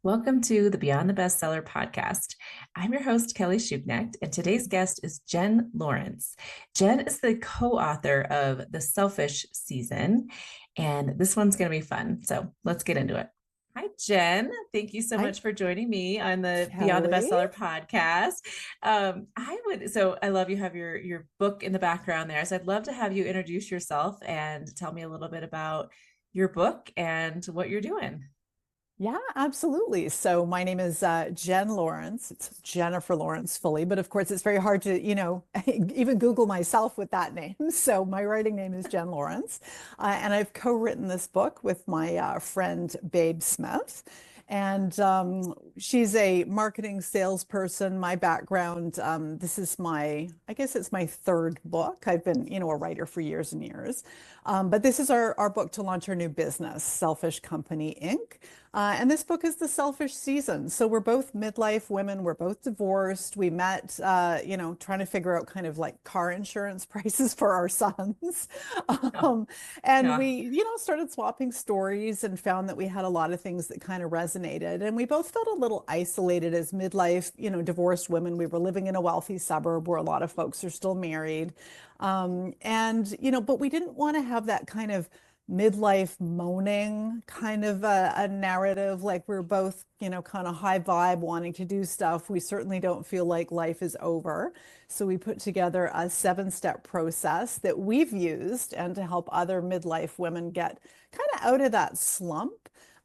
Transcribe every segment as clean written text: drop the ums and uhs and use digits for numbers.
Welcome to the Beyond the Bestseller podcast. I'm your host, Kelly Schuknecht, and today's guest is Jen Lawrence. Jen is the co-author of The Selfish Season, and this one's going to be fun. So let's get into it. Hi, Jen. Thank you so Hi, much for joining me on the Beyond the Kelly. Bestseller podcast. I love you have your book in the background there. So I'd love to have you introduce yourself and tell me a little bit about your book and what you're doing. Yeah, absolutely. So my name is Jen Lawrence. It's Jennifer Lawrence fully, but of course it's very hard to, even Google myself with that name. So my writing name is Jen Lawrence, and I've co-written this book with my friend Babe Smith. And she's a marketing salesperson. My background, this is I guess it's my third book. I've been, a writer for years and years. But this is our book to launch our new business, Selfish Company Inc. And this book is the selfish season. So we're both midlife women. We're both divorced. We met, trying to figure out kind of like car insurance prices for our sons. Oh, Um, and yeah. we, started swapping stories and found that we had a lot of things that kind of resonated. And we both felt a little isolated as midlife, divorced women. We were living in a wealthy suburb where a lot of folks are still married. But we didn't want to have that kind of midlife moaning kind of a narrative. Like we're both, kind of high vibe, wanting to do stuff. We certainly don't feel like life is over. So we put together a seven-step process that we've used and to help other midlife women get kind of out of that slump.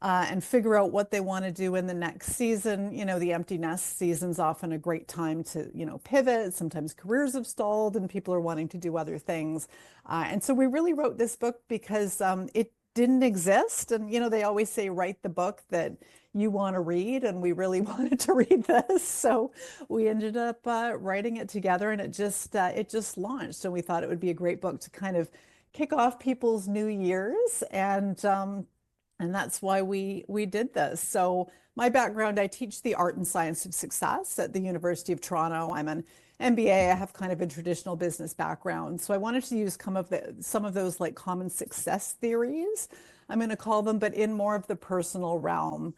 And figure out what they want to do in the next season. The empty nest season's often a great time to, pivot. Sometimes careers have stalled and people are wanting to do other things. And so we really wrote this book because it didn't exist. And, they always say, write the book that you want to read. And we really wanted to read this. So we ended up writing it together and it just launched. So we thought it would be a great book to kind of kick off people's new years. And that's why we did this. So my background, I teach the art and science of success at the University of Toronto. I'm an MBA. I have kind of a traditional business background. So I wanted to use some of those like common success theories, I'm going to call them, but in more of the personal realm.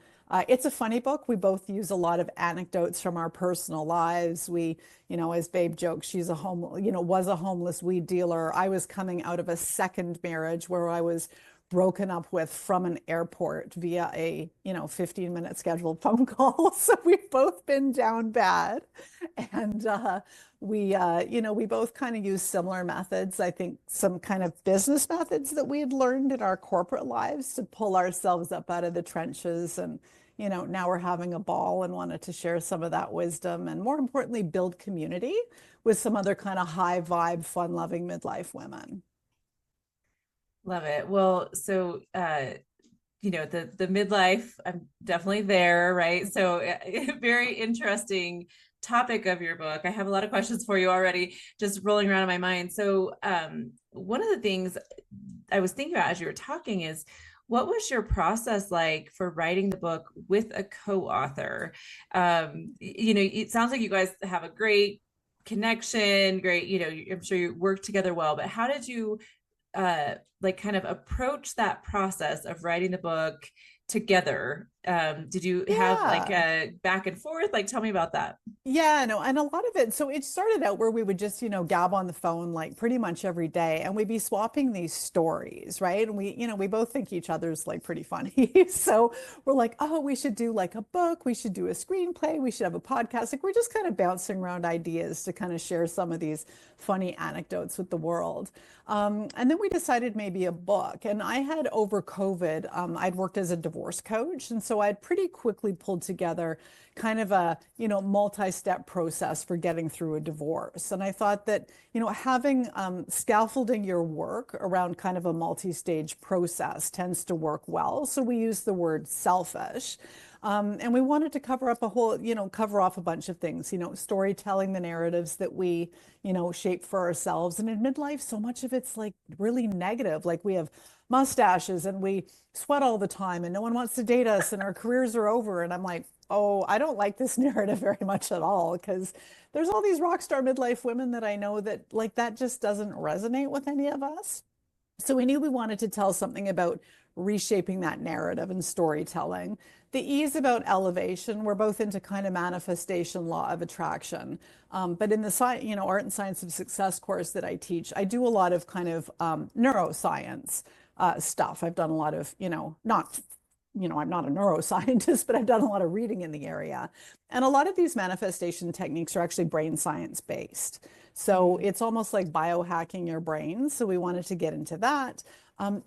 It's a funny book. We both use a lot of anecdotes from our personal lives. As Babe jokes, was a homeless weed dealer. I was coming out of a second marriage where I was broken up with from an airport via a 15-minute scheduled phone call. So we've both been down bad. And we both kind of use similar methods. I think some kind of business methods that we had learned in our corporate lives to pull ourselves up out of the trenches. And now we're having a ball and wanted to share some of that wisdom and more importantly, build community with some other kind of high vibe, fun loving midlife women. Love it. Well, the midlife, I'm definitely there, right? So very interesting topic of your book. I have a lot of questions for you already, just rolling around in my mind. So one of the things I was thinking about as you were talking is what was your process like for writing the book with a co-author? It sounds like you guys have a great connection, great, I'm sure you work together well, but how did you like kind of approach that process of writing the book together? Did you have like Yeah. a back and forth? Like, tell me about that. Yeah, no, and a lot of it, so it started out where we would just, gab on the phone like pretty much every day, and we'd be swapping these stories, right? And we both think each other's like pretty funny. So we're like, oh, we should do like a book, we should do a screenplay, we should have a podcast. Like we're just kind of bouncing around ideas to kind of share some of these funny anecdotes with the world. And then we decided maybe a book. And I had over COVID, I'd worked as a divorce coach. And so I'd pretty quickly pulled together kind of a, multi-step process for getting through a divorce. And I thought that, having scaffolding your work around kind of a multi-stage process tends to work well. So we use the word selfish. And we wanted to cover off a bunch of things, storytelling, the narratives that we, shape for ourselves. And in midlife, so much of it's like really negative. Like we have mustaches and we sweat all the time and no one wants to date us and our careers are over. And I'm like, oh, I don't like this narrative very much at all because there's all these rock star midlife women that I know that like that just doesn't resonate with any of us. So we knew we wanted to tell something about reshaping that narrative and storytelling. The E is about elevation. We're both into kind of manifestation, law of attraction. But in the art and science of success course that I teach, I do a lot of kind of neuroscience stuff. I've done a lot of, not I'm not a neuroscientist, but I've done a lot of reading in the area. And a lot of these manifestation techniques are actually brain science based. So it's almost like biohacking your brain. So we wanted to get into that.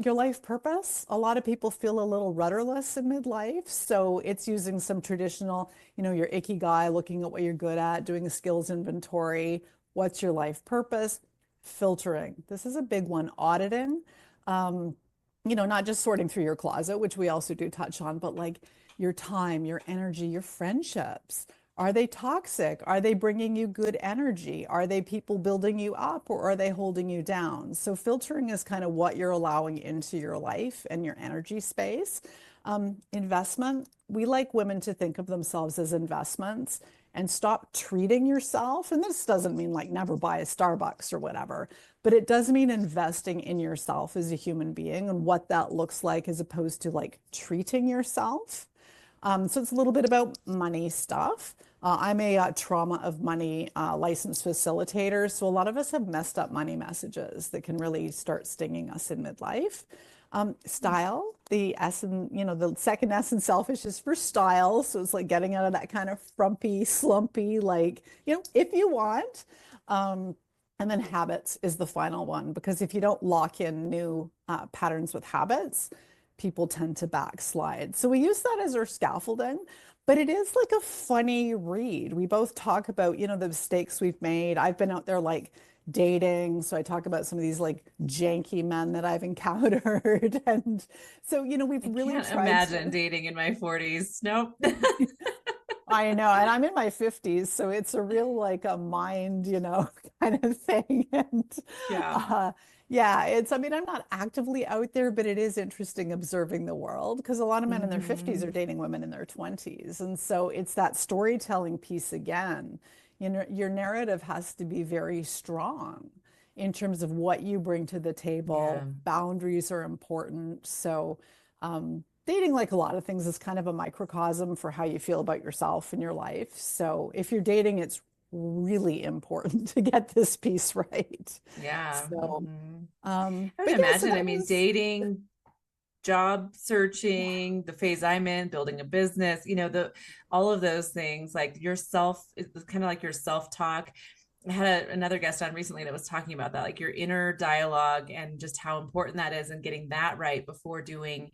Your life purpose. A lot of people feel a little rudderless in midlife. So it's using some traditional, your ikigai, looking at what you're good at, doing a skills inventory. What's your life purpose? Filtering. This is a big one. Auditing. Not just sorting through your closet, which we also do touch on, but like your time, your energy, your friendships. Are they toxic? Are they bringing you good energy? Are they people building you up or are they holding you down? So filtering is kind of what you're allowing into your life and your energy space. Investment, we like women to think of themselves as investments and stop treating yourself. And this doesn't mean like never buy a Starbucks or whatever, but it does mean investing in yourself as a human being and what that looks like as opposed to like treating yourself. So it's a little bit about money stuff. I'm a trauma of money licensed facilitator. So a lot of us have messed up money messages that can really start stinging us in midlife. Style, the S and, the second S in selfish is for style. So it's like getting out of that kind of frumpy, slumpy, like, if you want. And then habits is the final one, because if you don't lock in new patterns with habits, people tend to backslide. So we use that as our scaffolding, but it is like a funny read. We both talk about, the mistakes we've made. I've been out there like dating. So I talk about some of these like janky men that I've encountered. And so, we've really can't tried imagine dating in my 40s. Nope. I know, and I'm in my 50s, so it's a real like a mind, kind of thing. And Yeah. yeah, I mean, I'm not actively out there, but it is interesting observing the world because a lot of men in their 50s are dating women in their 20s. And so it's that storytelling piece again. Your narrative has to be very strong in terms of what you bring to the Yeah. table. Boundaries are important. So, dating, like a lot of things, is kind of a microcosm for how you feel about yourself and your life. So if you're dating, it's really important to get this piece right. Yeah. So, I would but yeah, so imagine, I that mean, was, dating, job yeah, searching, the phase I'm in, building a business, all of those things, like yourself, it's kind of like your self-talk. I had another guest on recently that was talking about that, like your inner dialogue and just how important that is and getting that right before doing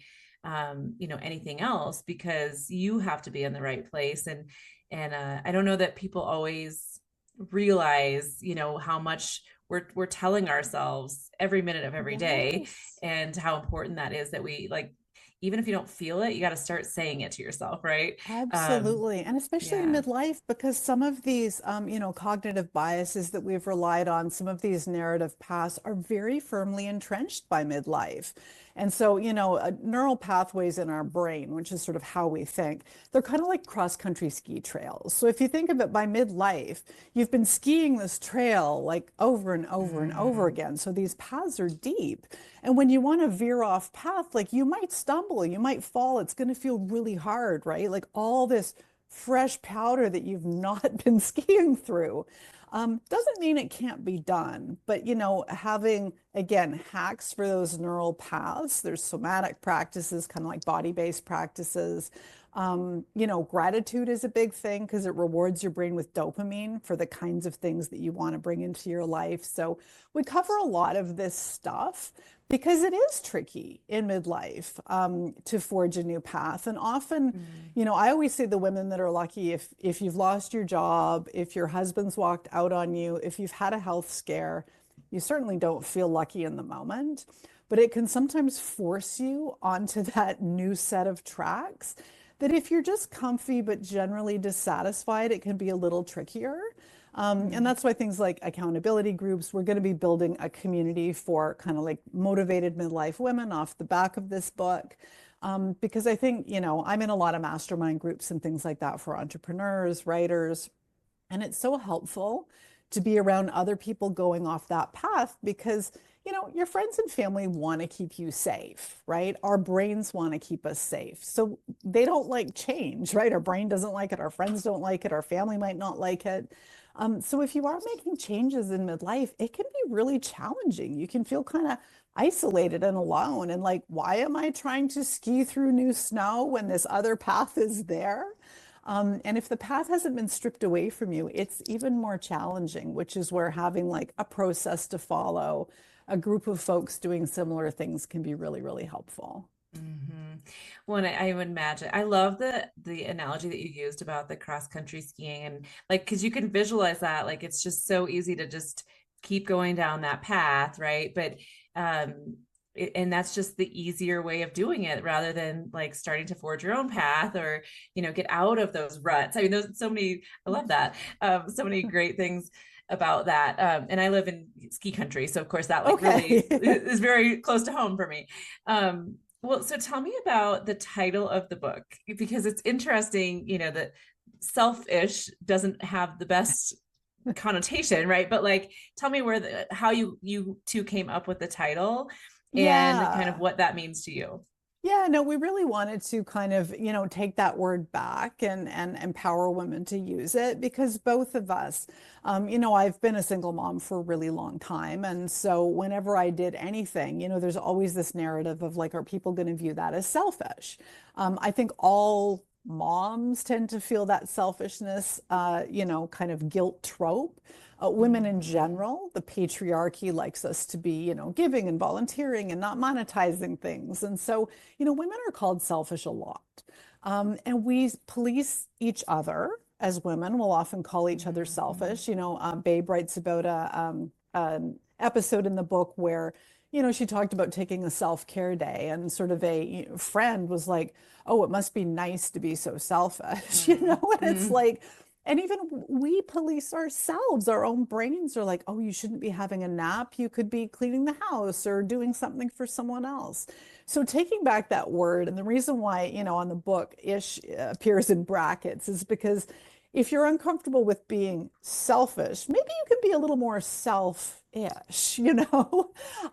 anything else, because you have to be in the right place. And I don't know that people always realize, how much we're telling ourselves every minute of every day, yes. and how important that is, that we like, even if you don't feel it, you got to start saying it to yourself, right? Absolutely. And especially in Yeah. midlife, because some of these, cognitive biases that we've relied on, some of these narrative paths are very firmly entrenched by midlife. And so, neural pathways in our brain, which is sort of how we think, they're kind of like cross-country ski trails. So if you think of it, by midlife, you've been skiing this trail like over and over and over Mm. again. So these paths are deep. And when you want to veer off path, like you might stumble, you might fall, it's going to feel really hard, right? Like all this fresh powder that you've not been skiing through. Doesn't mean it can't be done, but having again hacks for those neural paths. There's somatic practices, kind of like body-based practices. Gratitude is a big thing because it rewards your brain with dopamine for the kinds of things that you want to bring into your life. So we cover a lot of this stuff because it is tricky in midlife to forge a new path. And often, Mm. I always say the women that are lucky, if you've lost your job, if your husband's walked out on you, if you've had a health scare, you certainly don't feel lucky in the moment, but it can sometimes force you onto that new set of tracks that if you're just comfy but generally dissatisfied, it can be a little trickier. And Mm. that's why things like accountability groups, we're going to be building a community for kind of like motivated midlife women off the back of this book. Because I think, I'm in a lot of mastermind groups and things like that for entrepreneurs, writers, and it's so helpful to be around other people going off that path because, your friends and family want to keep you safe, right? Our brains want to keep us safe. So they don't like change, right? Our brain doesn't like it. Our friends don't like it. Our family might not like it. So if you are making changes in midlife, it can be really challenging. You can feel kind of isolated and alone. And like, why am I trying to ski through new snow when this other path is there? And if the path hasn't been stripped away from you, it's even more challenging, which is where having like a process to follow, a group of folks doing similar things can be really, really helpful. Hmm. Well, and I would imagine, I love the analogy that you used about the cross country skiing, and like, because you can visualize that, like it's just so easy to just keep going down that path, right? But and that's just the easier way of doing it rather than like starting to forge your own path, or get out of those ruts. I mean, there's so many, I love that. So many great things about that. And I live in ski country, so of course that like really Okay. is very close to home for me. Well, so tell me about the title of the book, because it's interesting, that selfish doesn't have the best connotation, right? But like, tell me how you two came up with the title and kind of Yeah. what that means to you. Yeah, no, we really wanted to kind of, take that word back and empower women to use it because both of us, I've been a single mom for a really long time. And so whenever I did anything, there's always this narrative of like, are people going to view that as selfish? I think all moms tend to feel that selfishness, kind of guilt trope. Women in Mhm. general, the patriarchy likes us to be, giving and volunteering and not monetizing things. And so, women are called selfish a lot. And we police each other as women. We'll often call each other Mhm. selfish. Babe writes about an episode in the book where, she talked about taking a self-care day, and sort of a friend was like, "Oh, it must be nice to be so selfish," And it's Mhm. like, and even we police ourselves. Our own brains are like, "Oh, you shouldn't be having a nap. You could be cleaning the house or doing something for someone else." So taking back that word, and the reason why, on the book, ish appears in brackets is because if you're uncomfortable with being selfish, maybe you can be a little more self-ish,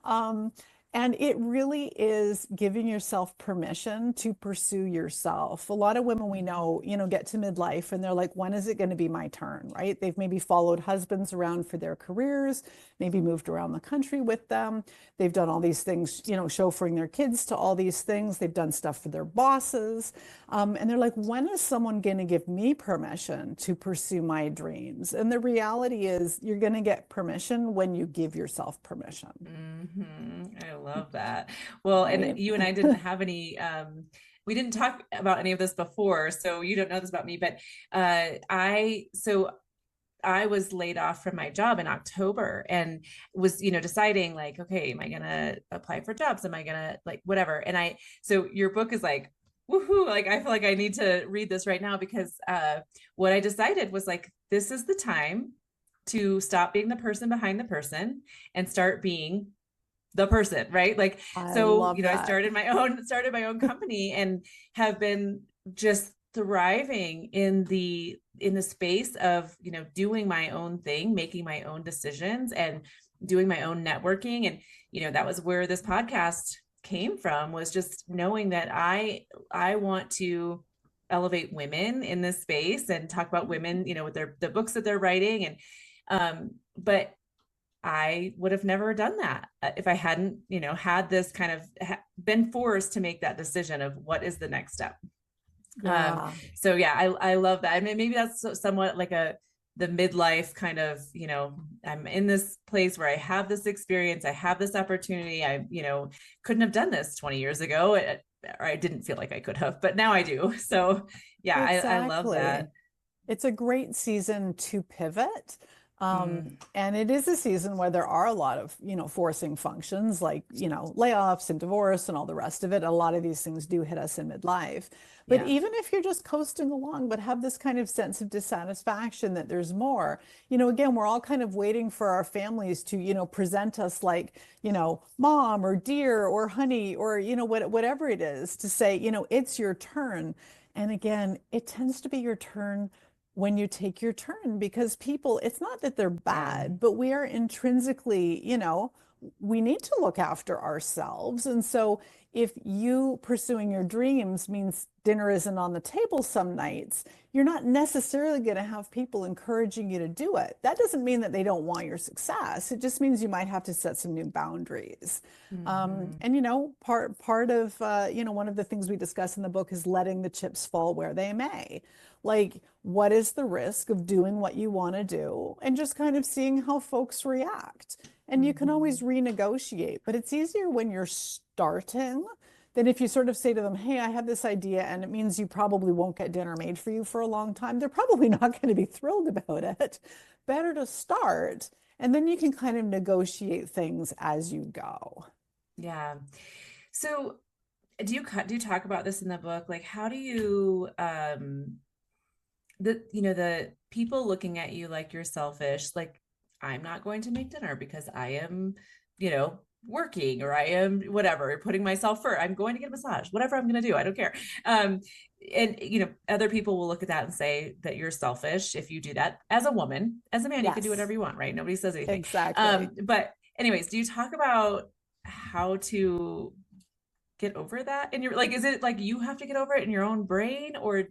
Um, and it really is giving yourself permission to pursue yourself. A lot of women we know, get to midlife and they're like, when is it going to be my turn, right? They've maybe followed husbands around for their careers, maybe moved around the country with them. They've done all these things, chauffeuring their kids to all these things. They've done stuff for their bosses. And they're like, when is someone going to give me permission to pursue my dreams? And the reality is, you're going to get permission when you give yourself permission. I love that. Well, and Right. you and I didn't have any we didn't talk about any of this before, so you don't know this about me, but I was laid off from my job in October and was, deciding like, okay, am I gonna apply for jobs? Am I gonna like whatever? And so your book is like, woohoo, like I feel like I need to read this right now because what I decided was like, this is the time to stop being the person behind the person and start being the person, right? Like, I so, love I that. started my own company and have been just thriving in the space of, doing my own thing, making my own decisions and doing my own networking. And, that was where this podcast came from, was just knowing that I want to elevate women in this space and talk about women, with the books that they're writing. And but I would have never done that if I hadn't, had this kind of been forced to make that decision of what is the next step. Yeah. So yeah, I love that. I mean, maybe that's somewhat like the midlife kind of, I'm in this place where I have this experience, I have this opportunity. I, couldn't have done this 20 years ago, or I didn't feel like I could have, but now I do. So yeah, I love that. Exactly. It's a great season to pivot. Mm, And it is a season where there are a lot of, forcing functions like, layoffs and divorce and all the rest of it. A lot of these things do hit us in midlife. But yeah. even if you're just coasting along, but have this kind of sense of dissatisfaction that there's more, again, we're all kind of waiting for our families to, present us like, mom or dear or honey or, whatever it is to say, it's your turn. And again, it tends to be your turn when you take your turn because people, it's not that they're Yeah. bad, but we are intrinsically, we need to look after ourselves. And so if you pursuing your dreams means dinner isn't on the table some nights, you're not necessarily going to have people encouraging you to do it. That doesn't mean that they don't want your success. It just means you might have to set some new boundaries. Mm-hmm. And part of one of the things we discuss in the book is letting the chips fall where they may. Like, what is the risk of doing what you want to do and just kind of seeing how folks react? And you can Mm-hmm. always renegotiate, but it's easier when you're starting than if you sort of say to them, hey, I have this idea, and it means you probably won't get dinner made for you for a long time. They're probably not going to be thrilled about it. Better to start, and then you can kind of negotiate things as you go. Yeah. So do you talk about this in the book? Like, how do you the people looking at you like you're selfish, like, I'm not going to make dinner because I am, working, or I am whatever, putting myself first. I'm going to get a massage, whatever I'm going to do. I don't care. And other people will look at that and say that you're selfish if you do that. As a woman, as a man, you can do Yes, whatever you want, right? Nobody says anything. exactly. But anyways, do you talk about how to get over that? And you're like, is it like you have to get over it in your own brain, or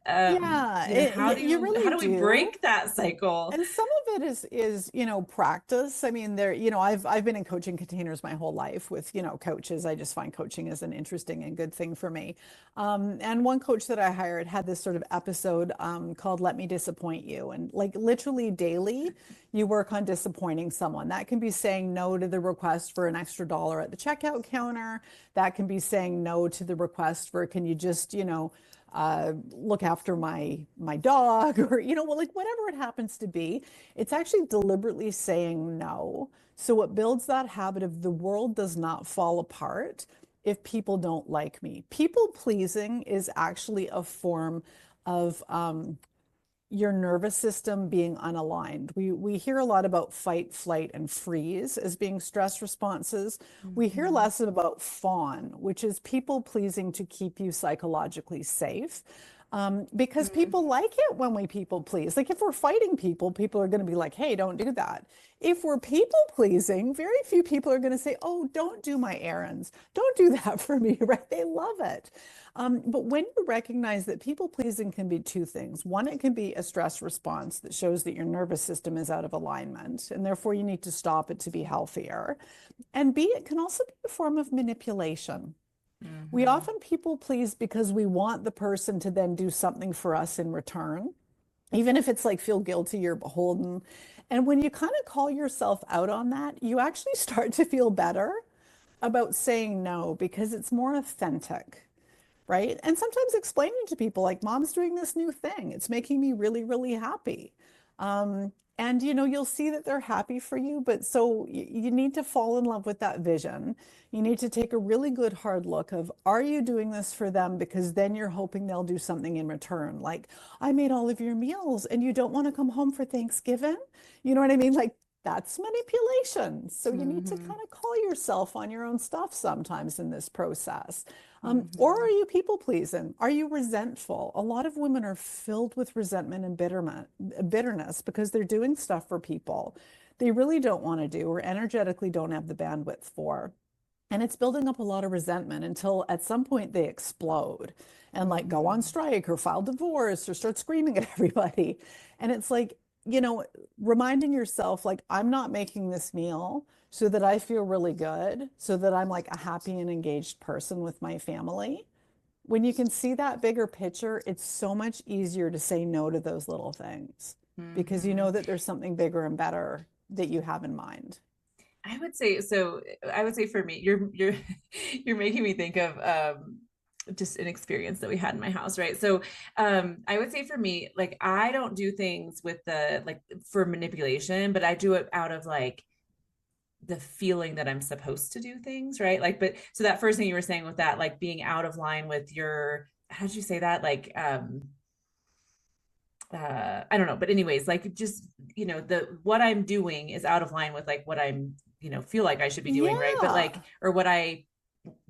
Yeah, how really do we do. break that cycle? And some of it is practice. I mean, I've been in coaching containers my whole life with, coaches. I just find coaching is an interesting and good thing for me. And one coach that I hired had this sort of episode called Let Me Disappoint You. And like literally daily, you work on disappointing someone. That can be saying no to the request for an extra dollar at the checkout counter. That can be saying no to the request for, can you just, look after my dog, or well, like whatever it happens to be. It's actually deliberately saying no, so it builds that habit of the world does not fall apart if people don't like me. People pleasing is actually a form of your nervous system being unaligned. We hear a lot about fight, flight, and freeze as being stress responses. We hear Mm-hmm. less about fawn, which is people pleasing to keep you psychologically safe. Because people like it when we people please. Like if we're fighting people, people are going to be like, hey, don't do that. If we're people pleasing, very few people are going to say, oh, don't do my errands. Don't do that for me, right? They love it. But when you recognize that people pleasing can be two things. One, it can be a stress response that shows that your nervous system is out of alignment, and therefore you need to stop it to be healthier. And B, it can also be a form of manipulation. We Mm-hmm. often people please because we want the person to then do something for us in return, even if it's like feel guilty or beholden. And when you kind of call yourself out on that, you actually start to feel better about saying no because it's more authentic, right? And sometimes explaining to people like, mom's doing this new thing. It's making me really, really happy. And you'll see that they're happy for you, but so you need to fall in love with that vision. You need to take a really good hard look of, are you doing this for them? Because then you're hoping they'll do something in return. Like, I made all of your meals and you don't want to come home for Thanksgiving. You know what I mean? Like, that's manipulation. So you need to Mm-hmm. kind of call yourself on your own stuff sometimes in this process. Or Mm-hmm. are you people pleasing? Are you resentful? A lot of women are filled with resentment and bitterness because they're doing stuff for people they really don't want to do or energetically don't have the bandwidth for. And it's building up a lot of resentment until at some point they explode and like go on Mm-hmm. strike or file divorce or start screaming at everybody. And it's like, reminding yourself, like, I'm not making this meal so that I feel really good, so that I'm like a happy and engaged person with my family. When you can see that bigger picture, it's so much easier to say no to those little things because you Mm-hmm. know that there's something bigger and better that you have in mind. I would say so. I would say for me, you're you're making me think of just an experience that we had in my house, right? So I would say for me, like, I don't do things with the like for manipulation, but I do it out of like the feeling that I'm supposed to do things, right? Like, but so that first thing you were saying with that, like being out of line with your, how did you say that? Like, I don't know, but anyways, like just, the, what I'm doing is out of line with like what I'm, feel like I should be doing, right? But like, Yeah. or what I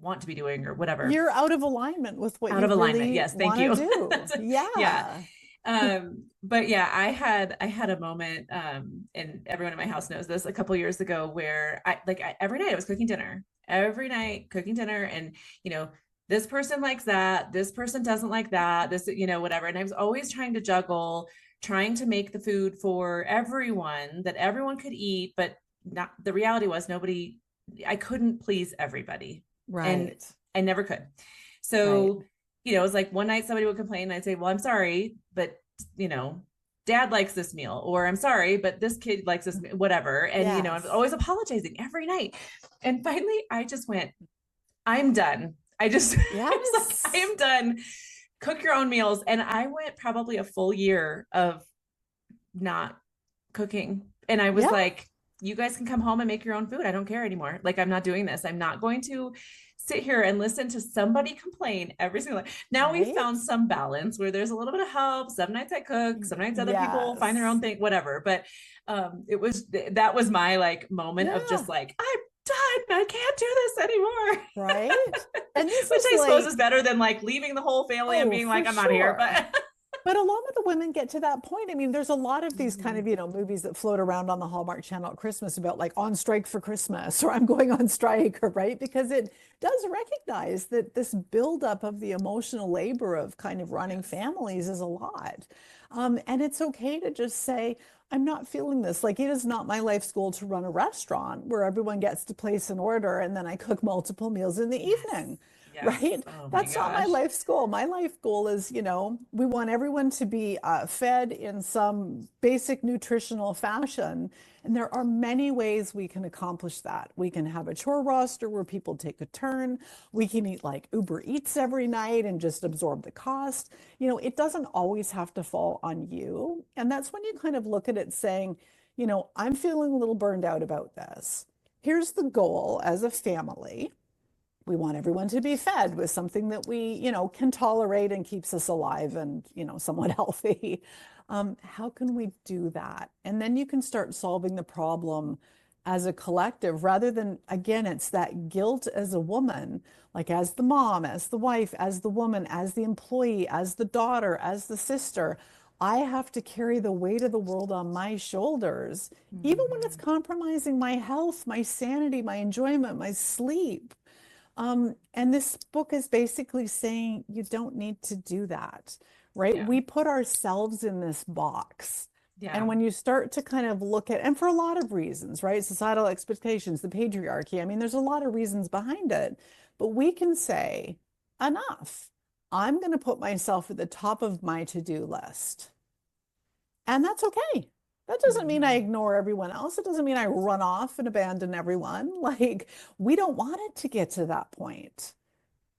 want to be doing or whatever, You're out of alignment with what out you of alignment. really Yes. Thank want to you. do. Yeah. Yeah. But yeah, I had a moment, and everyone in my house knows this, a couple years ago, where every night I was cooking dinner, every night cooking dinner, and you know, this person likes that, this person doesn't like that, this, whatever. And I was always trying to juggle, trying to make the food for everyone that everyone could eat, but not, the reality was nobody, I couldn't please everybody. And Right. I never could. Right. So, it was like one night somebody would complain, and I'd say, well, I'm sorry, but you know, dad likes this meal, or I'm sorry, but this kid likes this, whatever. And, I'm Yes. always apologizing every night. And finally, I just went, I'm done. I was like, I Yes. am done. Cook your own meals. And I went probably a full year of not cooking. And I was Yeah. like, you guys can come home and make your own food. I don't care anymore. Like, I'm not doing this. I'm not going to sit here and listen to somebody complain every single day. Now we've Right. found some balance where there's a little bit of help. Some nights I cook, some nights other people find their own Yes. thing, whatever. But that was my like moment of Yeah. just like, I'm done. I can't do this anymore. Right. And this Which is I suppose like, is better than like leaving the whole family and oh, being for like, I'm out of here. sure. But But a lot of the women get to that point. I mean, there's a lot of these kind of, Mhm. movies that float around on the Hallmark Channel at Christmas about like on strike for Christmas or I'm going on strike, or right? Because it does recognize that this buildup of the emotional labor of kind of running Yes. families is a lot. And it's okay to just say, I'm not feeling this. Like it is not my life's goal to run a restaurant where everyone gets to place an order and then I cook multiple meals in the Yes. evening. Yes. Right? Oh my That's not my gosh. life's goal. My life goal is, we want everyone to be fed in some basic nutritional fashion. And there are many ways we can accomplish that. We can have a chore roster where people take a turn. We can eat like Uber Eats every night and just absorb the cost. It doesn't always have to fall on you. And that's when you kind of look at it saying, I'm feeling a little burned out about this. Here's the goal as a family. We want everyone to be fed with something that we, can tolerate and keeps us alive and, somewhat healthy. How can we do that? And then you can start solving the problem as a collective rather than, again, it's that guilt as a woman, like as the mom, as the wife, as the woman, as the employee, as the daughter, as the sister. I have to carry the weight of the world on my shoulders, even when it's Mhm. compromising my health, my sanity, my enjoyment, my sleep. And this book is basically saying you don't need to do that, right? Yeah. We put ourselves in this box. And Yeah. when you start to kind of look at, and for a lot of reasons, right? Societal expectations, the patriarchy, I mean, there's a lot of reasons behind it, but we can say, enough. I'm going to put myself at the top of my to-do list. And that's okay. That doesn't mean I Mhm. ignore everyone else. It doesn't mean I run off and abandon everyone. Like, we don't want it to get to that point.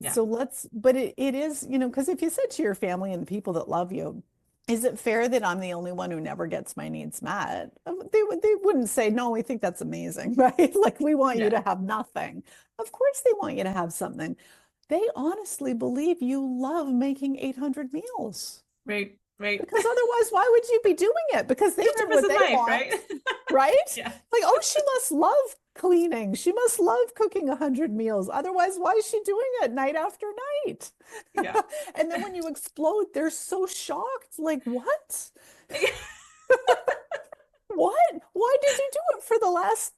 Yeah. So but it is, because if you said to your family and the people that love you, is it fair that I'm the only one who never gets my needs met? They wouldn't say, no, we think that's amazing, right? Like we want you Yeah. to have nothing. Of course they want you to have something. They honestly believe you love making 800 meals. Right. Right. Because otherwise, why would you be doing it? Because they True do purpose what in they life, right? want, right? Yeah. Like, oh, she must love cleaning. She must love cooking 100 meals. Otherwise, why is she doing it night after night? Yeah. And then when you explode, they're so shocked. Like, what? What? Why did you do it for the last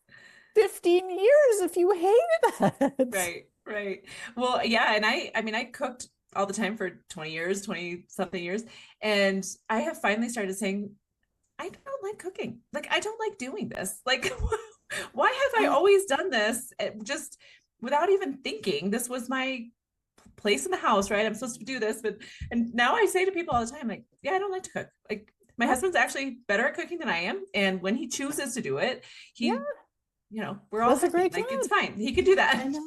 15 years if you hated it? Right. Right. Well, yeah. And I mean, I cooked all the time for 20 years, 20 something years. And I have finally started saying, I don't like cooking. Like, I don't like doing this. Like, why have I Oh, always done this? Just without even thinking. This was my place in the house, right? I'm supposed to do this. And now I say to people all the time, like, yeah, I don't like to cook. Like, my yep. husband's actually better at cooking than I am. And when he chooses to do it, Yeah, he, we're all does a happy. great Like, it's job. fine. He can do that. I know.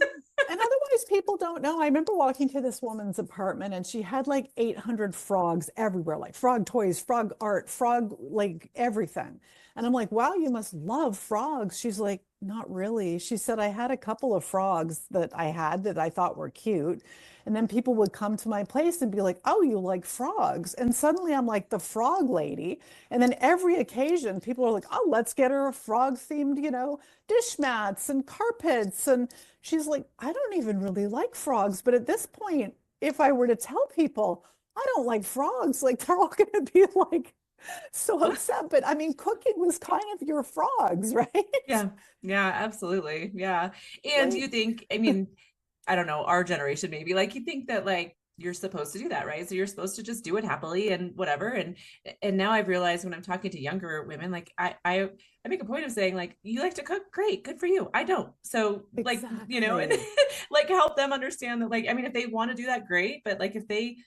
And otherwise, people don't know. I remember walking to this woman's apartment and she had like 800 frogs everywhere, like frog toys, frog art, frog, like everything. And I'm like, wow, you must love frogs. She's like, not really. She said, I had a couple of frogs that I had that I thought were cute. And then people would come to my place and be like, oh, you like frogs. And suddenly I'm like the frog lady. And then every occasion, people are like, oh, let's get her a frog themed, dish mats and carpets. And she's like, I don't even really like frogs. But at this point, if I were to tell people, I don't like frogs. Like they're all going to be like so upset. But I mean, cooking was kind of your frogs, right? Yeah. Yeah, absolutely. Yeah. And Like, you think, I mean, I don't know, our generation maybe, like you think that like you're supposed to do that, right? So you're supposed to just do it happily and whatever. And now I've realized when I'm talking to younger women, like I make a point of saying like, you like to cook, great, good for you. I don't. So like, you know, and exactly. like help them understand that like, I mean, if they want to do that, great. But like if they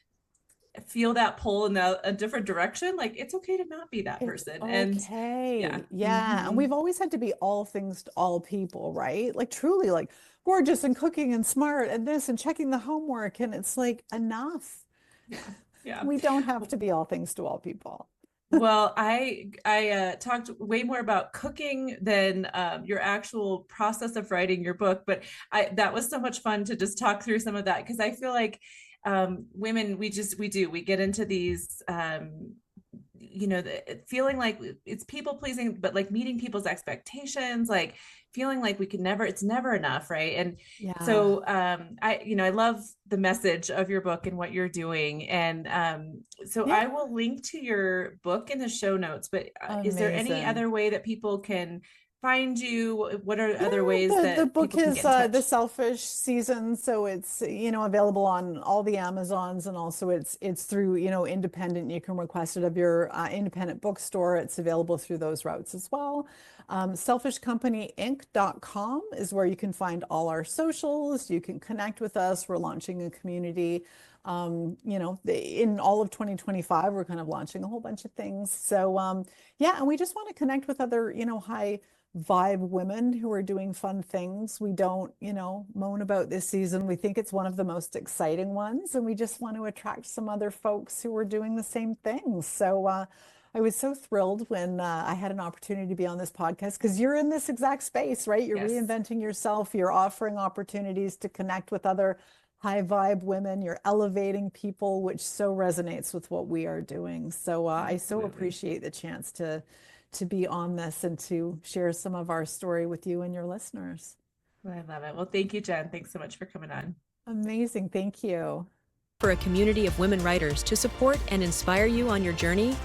feel that pull in a different direction, like it's okay to not be that It's person. And yeah. okay. Yeah. And Mm-hmm. we've always had to be all things to all people, right? Like truly like gorgeous and cooking and smart and this and checking the homework. And it's like enough. Yeah. Yeah. We don't have to be all things to all people. Well, I talked way more about cooking than your actual process of writing your book, but I that was so much fun to just talk through some of that because I feel like women we get into these you know, feeling like it's people pleasing, but like meeting people's expectations, like feeling like we can never, it's never enough, right? And Yeah. so I love the message of your book and what you're doing. And so Yeah. I will link to your book in the show notes, but is there any Amazing. other way that people can find you? What are Yeah, other ways the that book people can is get in The touch? Selfish Season, so it's available on all the Amazons, and also it's through independent. You can request it of your independent bookstore. It's available through those routes as well. Selfishcompanyinc.com is where you can find all our socials. You can connect with us. We're launching a community. In all of 2025, we're kind of launching a whole bunch of things. So yeah, and we just want to connect with other high vibe women who are doing fun things. We don't, moan about this season. We think it's one of the most exciting ones, and we just want to attract some other folks who are doing the same things. So I was so thrilled when I had an opportunity to be on this podcast because you're in this exact space, right? You're Yes. reinventing yourself. You're offering opportunities to connect with other high vibe women. You're elevating people, which so resonates with what we are doing. So I so Absolutely. appreciate the chance to be on this and to share some of our story with you and your listeners. I love it. Well, thank you, Jen. Thanks so much for coming on. Amazing. Thank you. For a community of women writers to support and inspire you on your journey,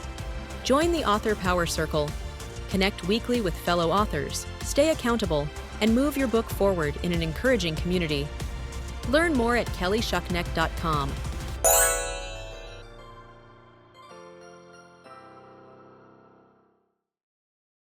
join the Author Power Circle. Connect weekly with fellow authors, stay accountable, and move your book forward in an encouraging community. Learn more at kellyschuknecht.com